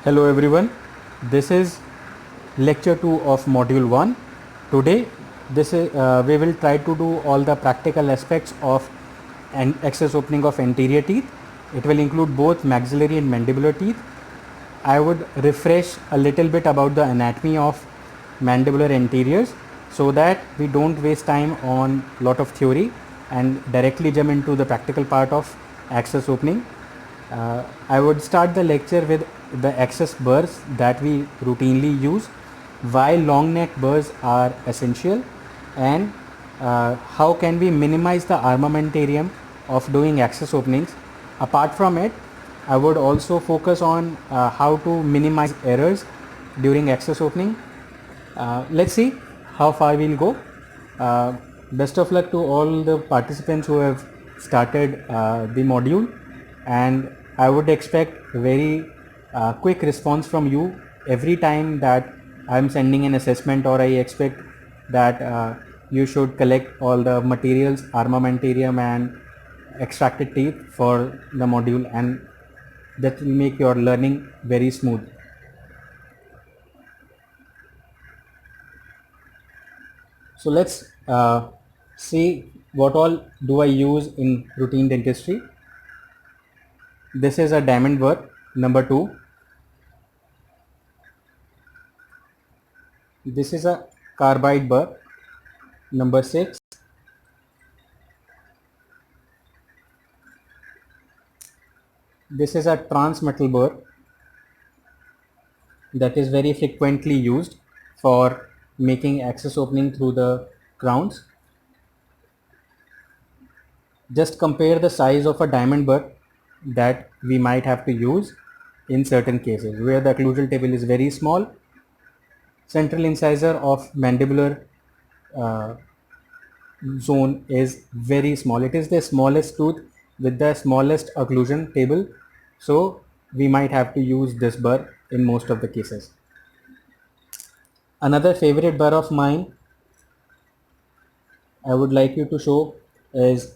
Hello everyone, this is lecture 2 of module 1. Today we will try to do all the practical aspects of an access opening of anterior teeth. It will include both maxillary and mandibular teeth. I would refresh a little bit about the anatomy of mandibular anteriors so that we don't waste time on lot of theory and directly jump into the practical part of access opening. I would start the lecture with the access burrs that we routinely use, why long neck burrs are essential, and how can we minimize the armamentarium of doing access openings. Apart from it, I would also focus on how to minimize errors during access opening. Let's see how far we'll go. Best of luck to all the participants who have started the module, and I would expect very quick response from you every time that I'm sending an assessment, or I expect that you should collect all the materials, armamentarium and extracted teeth for the module, and that will make your learning very smooth. So let's see what all do I use in routine dentistry. This is a diamond burr number 2. This is a carbide burr number 6. This is a transmetal burr that is very frequently used for making access opening through the crowns. Just compare the size of a diamond burr that we might have to use in certain cases where the occlusal table is very small. Central incisor of mandibular zone is very small. It is the smallest tooth with the smallest occlusion table, so we might have to use this burr in most of the cases. Another favorite burr of mine I would like you to show is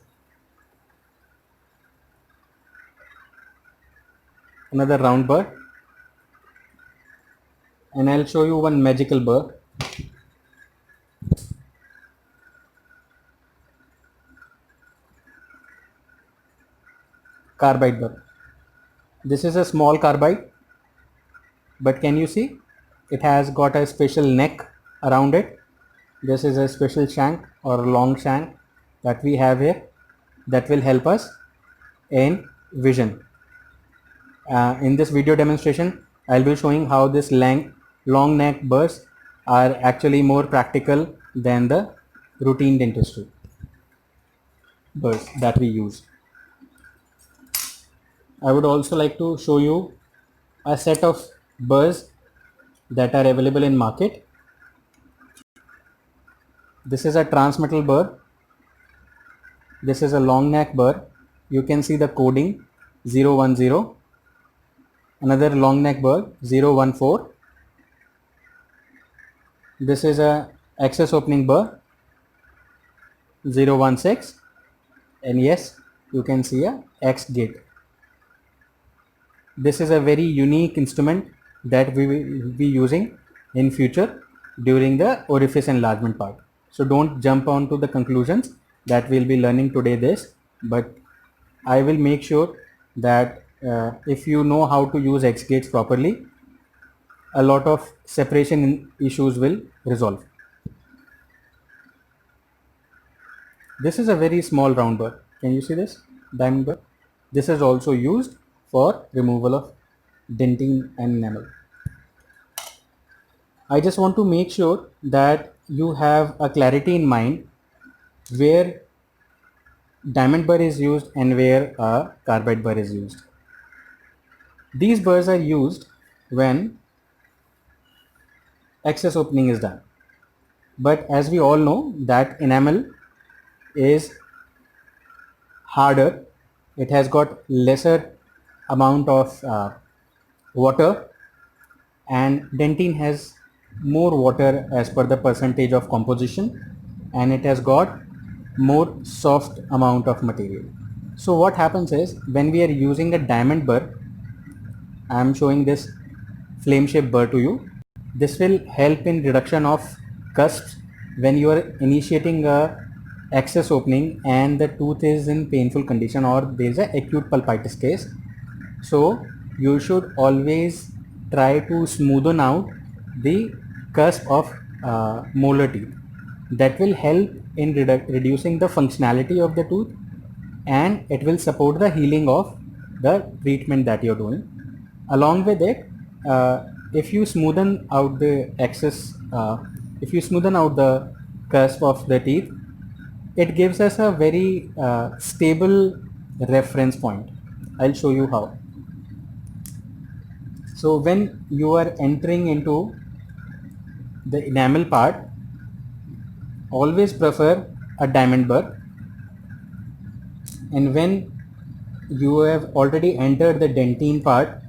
another round burr, and I'll show you one magical burr. Carbide burr. This is a small carbide, but can you see it has got a special neck around it. This is a special shank or long shank that we have here that will help us in vision. In this video demonstration, I'll be showing how this long neck burrs are actually more practical than the routine dentistry burrs that we use. I would also like to show you a set of burrs that are available in market. This is a transmetal burr. This is a long neck burr. You can see the coding 010. Another long neck burr 014. This is a access opening burr 016, and yes, you can see a X gate. This is a very unique instrument that we will be using in future during the orifice enlargement part. So don't jump on to the conclusions that we'll be learning today this, but I will make sure that if you know how to use X gates properly, a lot of separation issues will resolve. This is a very small round burr. Can you see this diamond burr? This is also used for removal of dentine and enamel. I just want to make sure that you have a clarity in mind where diamond burr is used and where a carbide burr is used. These burrs are used when access opening is done, but as we all know that enamel is harder, it has got lesser amount of water, and dentine has more water as per the percentage of composition, and it has got more soft amount of material. So what happens is when we are using a diamond burr, I am showing this flame shaped burr to you. This will help in reduction of cusps when you are initiating a access opening and the tooth is in painful condition or there is a acute pulpitis case. So you should always try to smoothen out the cusp of molar teeth. That will help in reducing the functionality of the tooth, and it will support the healing of the treatment that you're doing. Along with it, if you smoothen out the excess, if you smoothen out the cusp of the teeth, it gives us a very stable reference point. I'll show you how. So when you are entering into the enamel part, always prefer a diamond burr, and when you have already entered the dentine part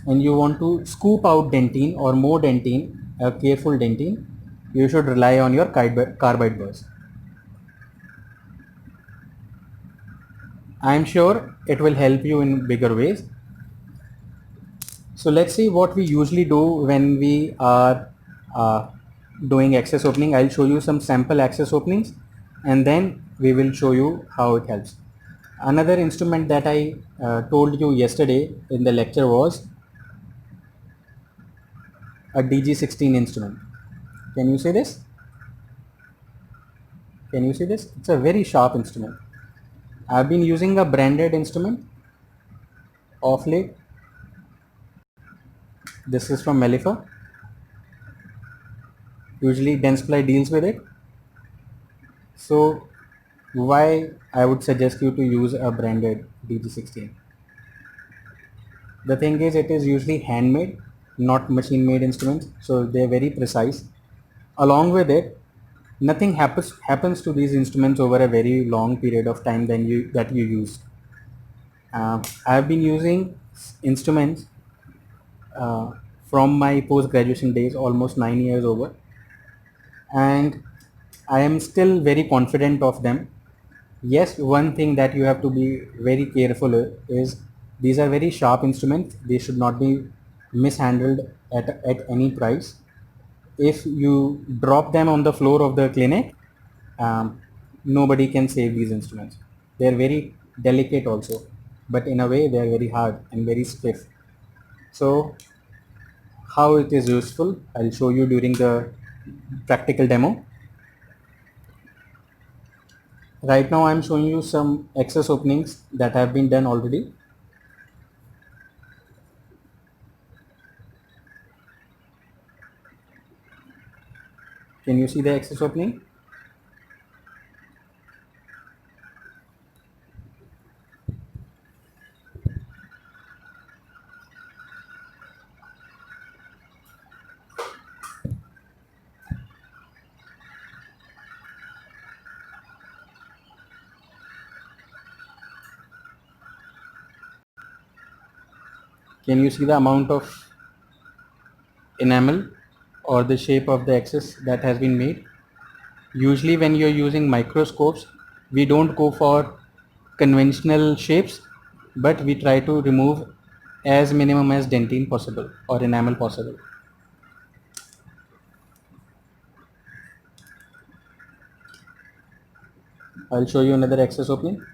and you want to scoop out dentine or more dentine, a careful dentine, you should rely on your carbide burrs. I am sure it will help you in bigger ways. So let's see what we usually do when we are doing access opening. I'll show you some sample access openings and then we will show you how it helps. Another instrument that I told you yesterday in the lecture was a DG16 instrument. Can you see this? Can you see this? It's a very sharp instrument. I've been using a branded instrument of late. This is from Melifa. Usually Dentsply deals with it. So why I would suggest you to use a branded DG16? The thing is, it is usually handmade, not machine made instruments, so they're very precise. Along with it, nothing happens to these instruments over a very long period of time that you use. I've been using instruments from my post graduation days, almost 9 years over, and I am still very confident of them. Yes, one thing that you have to be very careful is these are very sharp instruments. They should not be mishandled at any price. If you drop them on the floor of the clinic, nobody can save these instruments. They are very delicate also, but in a way they are very hard and very stiff. So how it is useful, I'll show you during the practical demo. Right now I'm showing you some access openings that have been done already. Can you see the access opening? Can you see the amount of enamel or the shape of the access that has been made? Usually when you're using microscopes, we don't go for conventional shapes, but we try to remove as minimum as dentine possible or enamel possible. I'll show you another access opening.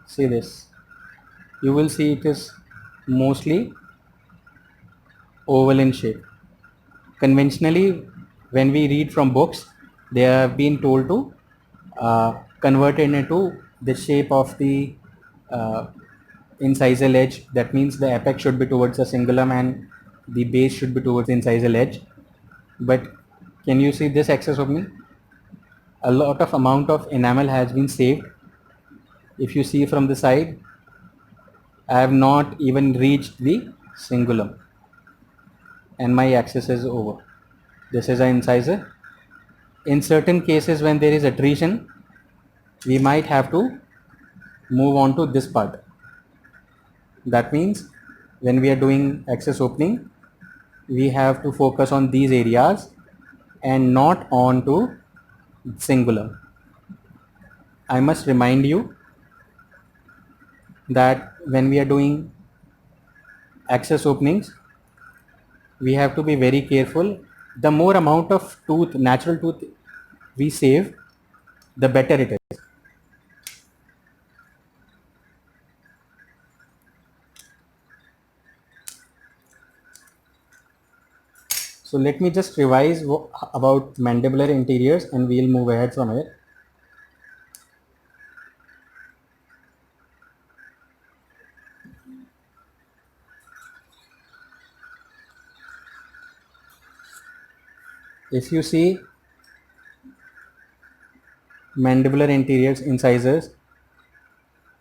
See this. You will see it is mostly oval in shape. Conventionally, when we read from books, they have been told to convert it into the shape of the incisal edge. That means the apex should be towards the cingulum and the base should be towards the incisal edge. But can you see this access opening? A lot of amount of enamel has been saved. If you see from the side, I have not even reached the cingulum and my access is over. This is an incisor. In certain cases when there is attrition, we might have to move on to this part. That means when we are doing access opening, we have to focus on these areas and not on to cingulum. I must remind you that when we are doing access openings, we have to be very careful. The more amount of tooth, natural tooth we save, the better it is. So let me just revise about mandibular interiors and we'll move ahead from here. If you see mandibular interiors incisors,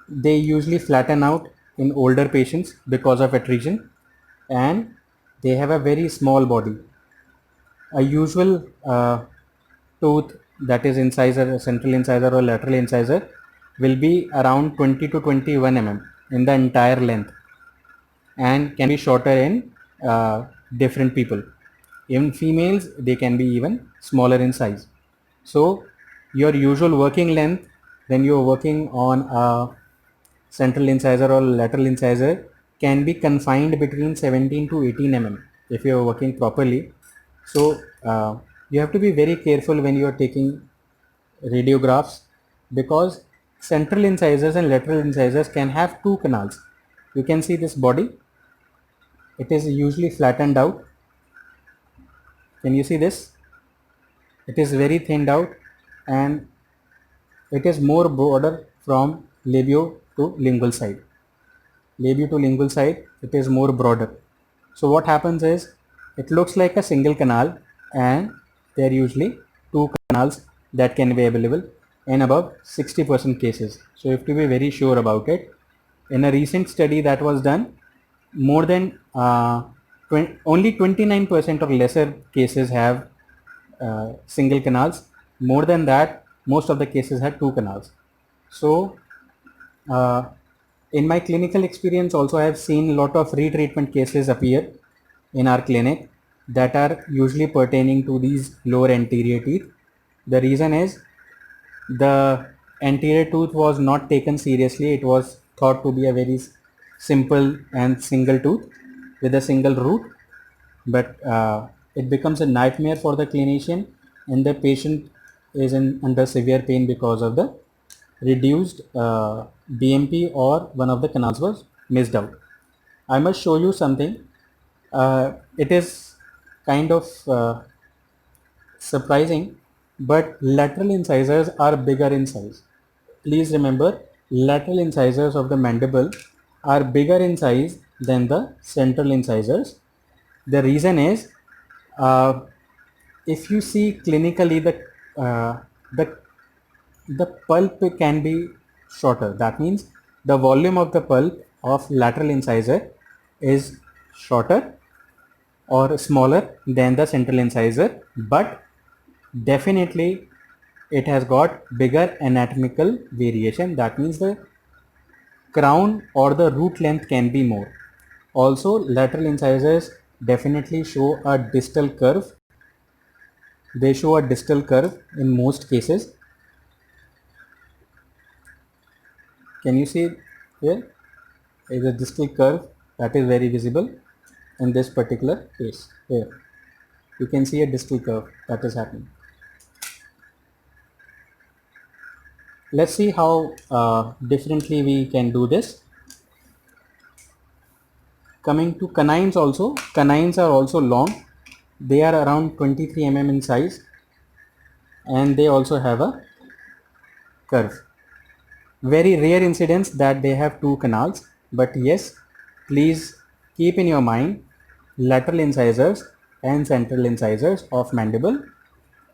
they usually flatten out in older patients because of attrition, and they have a very small body. A usual tooth, that is incisor, central incisor or lateral incisor, will be around 20 to 21 mm in the entire length and can be shorter in different people. In females, they can be even smaller in size. So your usual working length when you're working on a central incisor or lateral incisor can be confined between 17 to 18 mm if you are working properly. So you have to be very careful when you are taking radiographs, because central incisors and lateral incisors can have two canals. You can see this body, it is usually flattened out. Can you see this? It is very thinned out and it is more broader from labio to lingual side. Labio to lingual side, it is more broader. So what happens is, it looks like a single canal and there are usually two canals that can be available in about 60% cases. So you have to be very sure about it. In a recent study that was done, more than only 29% or lesser cases have single canals. More than that, most of the cases had two canals. So uh, in my clinical experience also, I have seen a lot of retreatment cases appear in our clinic that are usually pertaining to these lower anterior teeth. The reason is the anterior tooth was not taken seriously. It was thought to be a very simple and single tooth with a single root, but it becomes a nightmare for the clinician and the patient is under severe pain because of the reduced BMP or one of the canals was missed out. I must show you something. It is kind of surprising, but lateral incisors are bigger in size. Please remember, lateral incisors of the mandible are bigger in size than the central incisors. The reason is, uh, if you see clinically, the the pulp can be shorter. That means the volume of the pulp of lateral incisor is shorter or smaller than the central incisor, but definitely it has got bigger anatomical variation. That means the crown or the root length can be more. Also, lateral incisors definitely show a distal curve. They show a distal curve in most cases. Can you see here? Is a distal curve that is very visible in this particular case. Here you can see a distal curve that is happening. Let's see how differently we can do this. Coming to canines also, canines are also long. They are around 23 mm in size and they also have a curve. Very rare incidents that they have two canals, but yes, please keep in your mind, lateral incisors and central incisors of mandible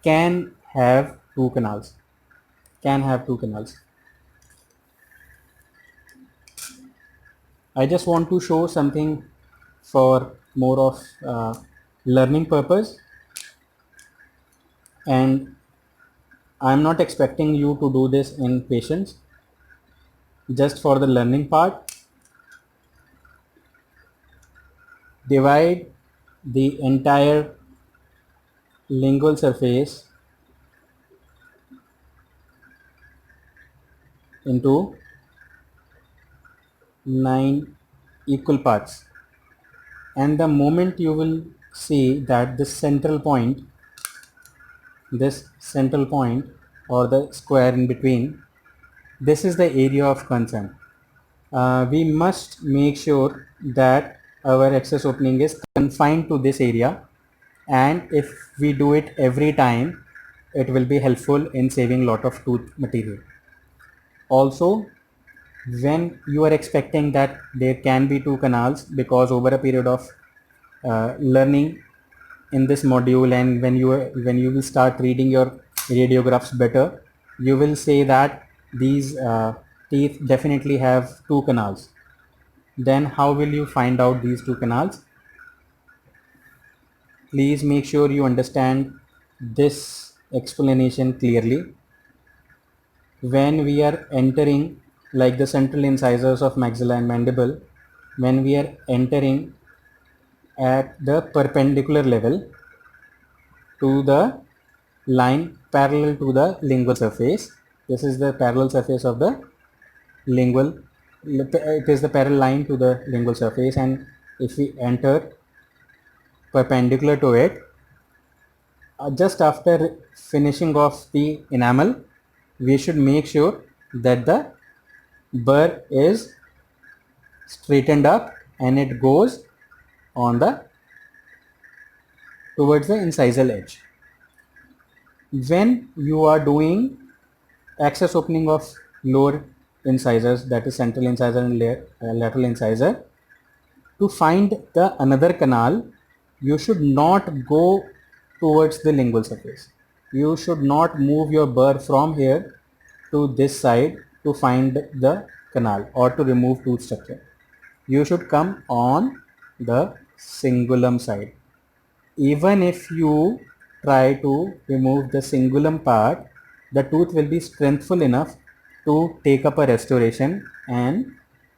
can have two canals. Can have two canals. I just want to show something for more of learning purpose, and I am not expecting you to do this in patients. Just for the learning part, divide the entire lingual surface into 9 equal parts. and the moment you will see that this central point or the square in between, this is the area of concern. We must make sure that our access opening is confined to this area, and if we do it every time, it will be helpful in saving lot of tooth material. Also, when you are expecting that there can be two canals, because over a period of learning in this module, and when you will start reading your radiographs better, you will say that these teeth definitely have two canals. Then how will you find out these two canals? Please make sure you understand this explanation clearly. When we are entering, like the central incisors of maxilla and mandible, when we are entering at the perpendicular level to the line parallel to the lingual surface, this is the parallel surface of the lingual, it is the parallel line to the lingual surface, and if we enter perpendicular to it, just after finishing off the enamel, we should make sure that the burr is straightened up and it goes on the towards the incisal edge. When you are doing access opening of lower incisors, that is central incisor and lateral incisor, to find the another canal, you should not go towards the lingual surface. You should not move your burr from here to this side to find the canal or to remove tooth structure. You should come on the cingulum side. Even if you try to remove the cingulum part, the tooth will be strengthful enough to take up a restoration, and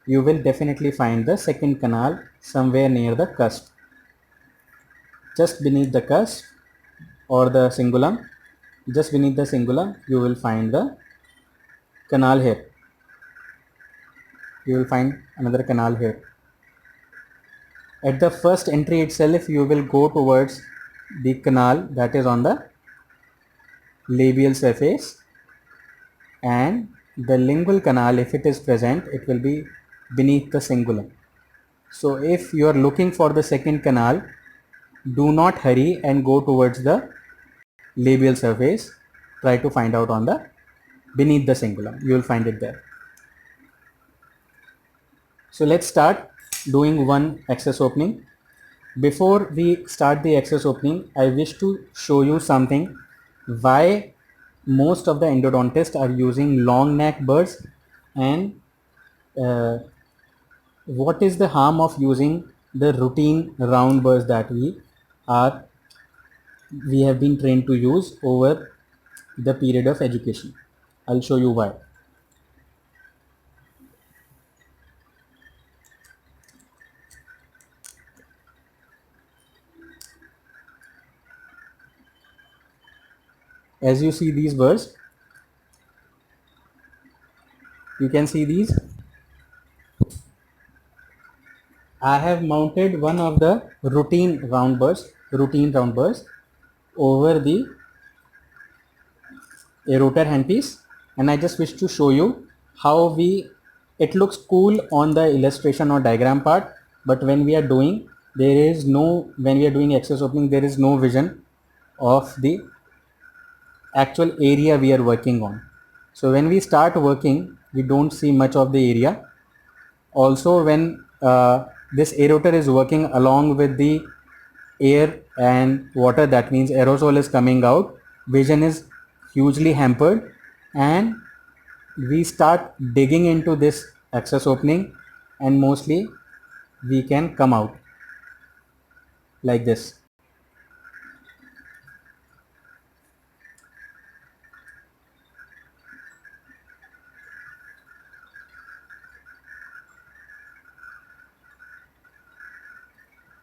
you will definitely find the second canal somewhere near the cusp. Just beneath the cusp or the cingulum, just beneath the cingulum, you will find the canal here. You will find another canal here. At the first entry itself, you will go towards the canal that is on the labial surface, and the lingual canal, if it is present, it will be beneath the cingulum. So if you are looking for the second canal, do not hurry and go towards the labial surface. Try to find out on the beneath the cingulum. You will find it there. So let's start doing one access opening. Before we start the access opening, I wish to show you something, why most of the endodontists are using long neck burrs, and what is the harm of using the routine round burrs that we have been trained to use over the period of education. I'll show you why. As you see these burrs, you can see these. I have mounted one of the routine round burrs over the rotor handpiece, and I just wish to show you how it looks cool on the illustration or diagram part, but when we are doing, when we are doing access opening, there is no vision of the actual area we are working on. So when we start working, we don't see much of the area. Also, when this aerator is working along with the air and water, that means aerosol is coming out, vision is hugely hampered, and we start digging into this access opening, and mostly we can come out like this.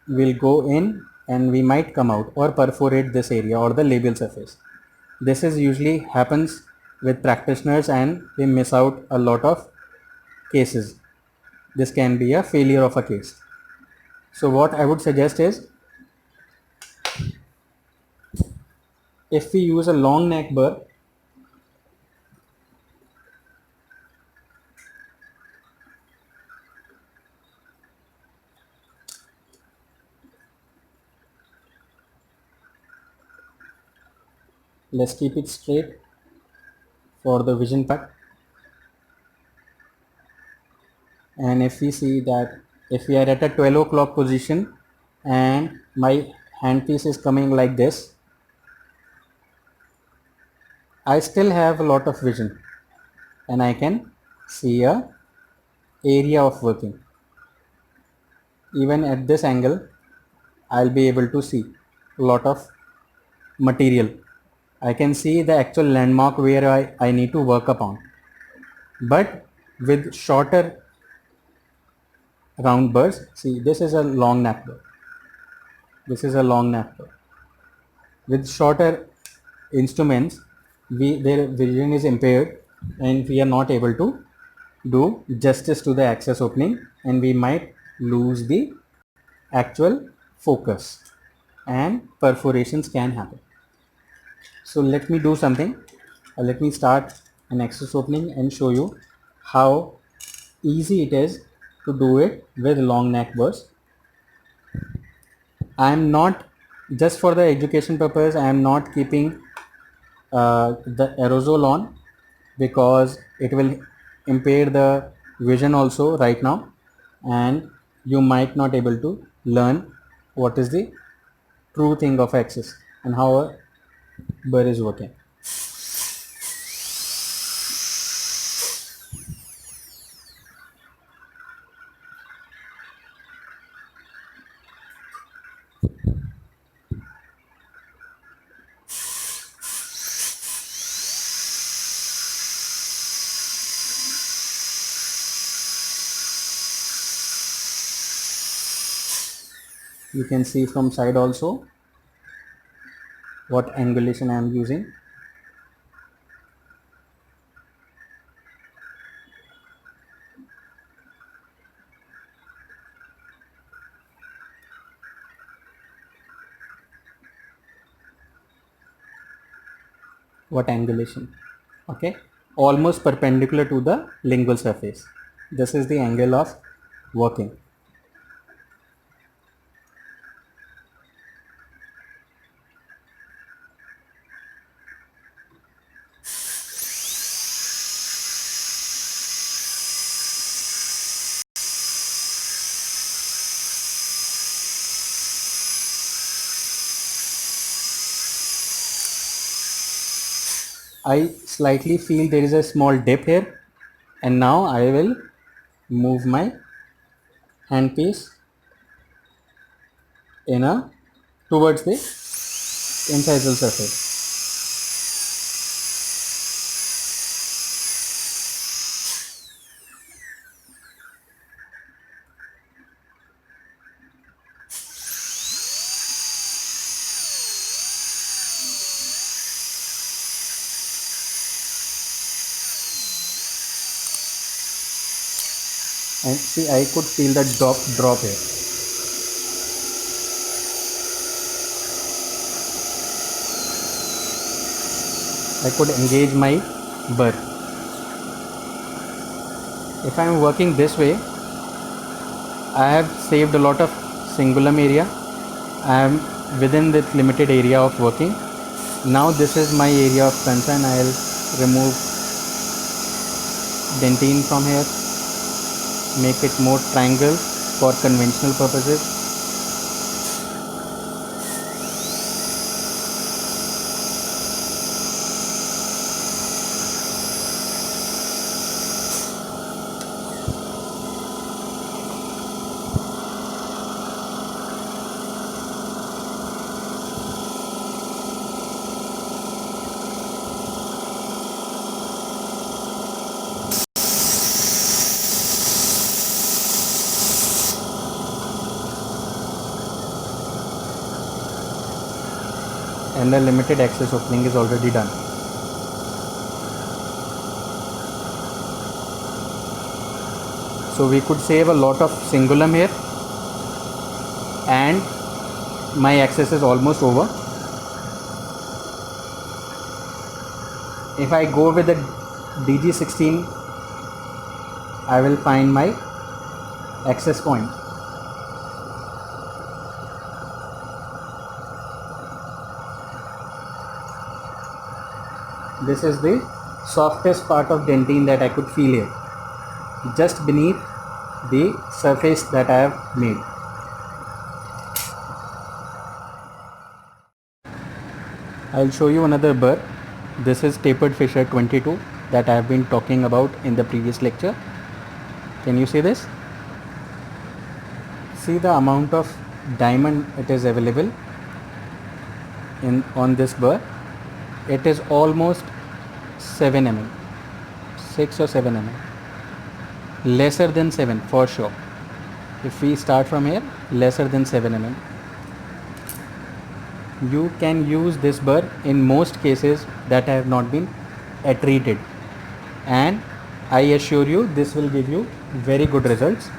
We'll go in and we might come out or perforate this area or the labial surface. This is usually happens with practitioners and they miss out a lot of cases. This can be a failure of a case. So what I would suggest is, if we use a long neck burr, let's keep it straight for the vision part. And if we see that if we are at a 12 o'clock position and my handpiece is coming like this, I still have a lot of vision and I can see a area of working. Even at this angle, I'll be able to see a lot of material. I can see the actual landmark where I need to work upon. But with shorter round burrs, see, this is a long nap burr. This is a long nap burr. With shorter instruments, their vision is impaired and we are not able to do justice to the axis opening, and we might lose the actual focus and perforations can happen. So let me do something. Let me start an axis opening and show you how easy it is to do it with long neck burrs. I am not, just for the education purpose, I am not keeping the aerosol on because it will impair the vision also right now, and you might not able to learn what is the true thing of axis and how a burr is working. You can see from side also what angulation I am using. What angulation? Okay, almost perpendicular to the lingual surface. This is the angle of working. I slightly feel there is a small dip here, and now I will move my handpiece in a towards the incisal surface. And see, I could feel the drop here. I could engage my burr. If I am working this way, I have saved a lot of cingulum area. I am within this limited area of working. Now this is my area of concern. I will remove dentine from here, make it more triangle for conventional purposes. And the limited access opening is already done. So we could save a lot of cingulum here. and my access is almost over. If I go with the DG16, I will find my access point. This is the softest part of dentine that I could feel here, just beneath the surface that I have made. I'll show you another burr. This is tapered fissure 22 that I have been talking about in the previous lecture. Can you see this? See the amount of diamond it is available on this burr. It is almost 7 mm, 6 or 7 mm, lesser than 7 for sure. If we start from here, lesser than 7 mm. You can use this burr in most cases that have not been treated, and I assure you this will give you very good results.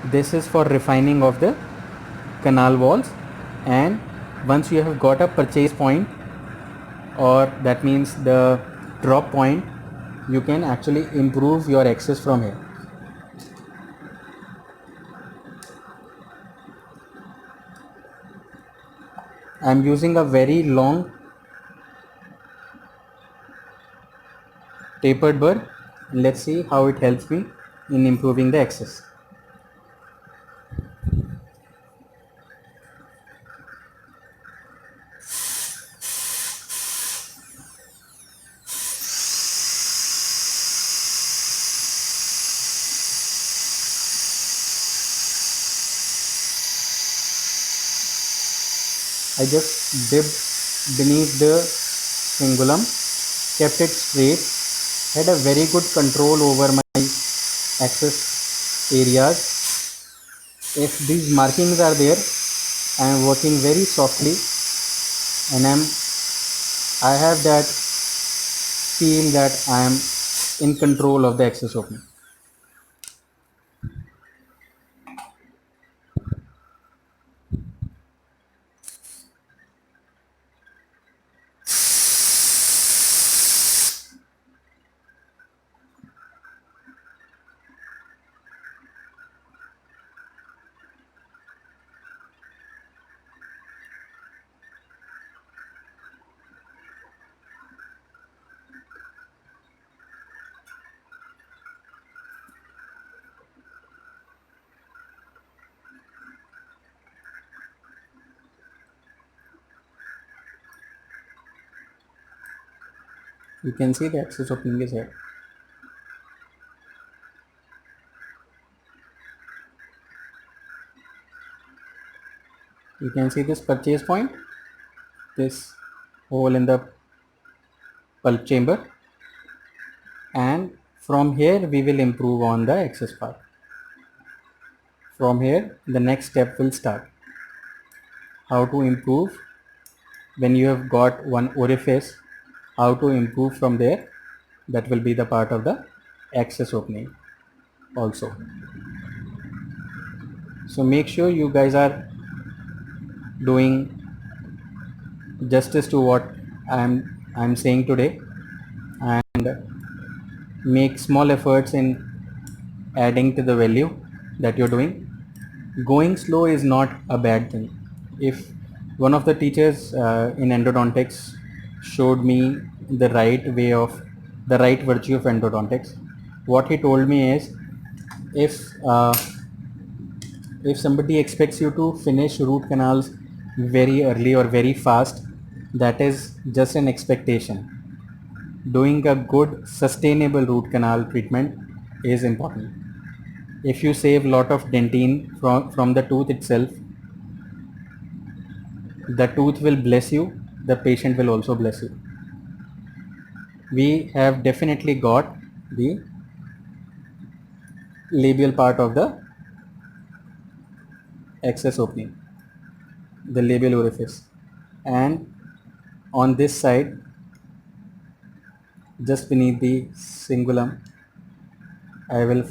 This is for refining of the canal walls, and once you have got a purchase point, or that means the drop point, you can actually improve your access from here. I am using a very long tapered burr. Let's see how it helps me in improving the access. I just dipped beneath the cingulum, kept it straight, had a very good control over my access areas. If these markings are there, I am working very softly, and I have that feel that I am in control of the access opening. You can see the access opening is here. You can see this purchase point, this hole in the pulp chamber, and from here we will improve on the access part. From here the next step will start. How to improve when you have got one orifice, how to improve from there, that will be the part of the access opening also. So make sure you guys are doing justice to what I'm saying today, and make small efforts in adding to the value that you're doing. Going slow is not a bad thing. If one of the teachers in endodontics showed me the right way of the right virtue of endodontics, what he told me is, if if somebody expects you to finish root canals very early or very fast, that is just an expectation. Doing a good sustainable root canal treatment is important. If you save lot of dentine from the tooth itself, the tooth will bless you, the patient will also bless you. We have definitely got the labial part of the access opening, the labial orifice, and on this side, just beneath the cingulum, I will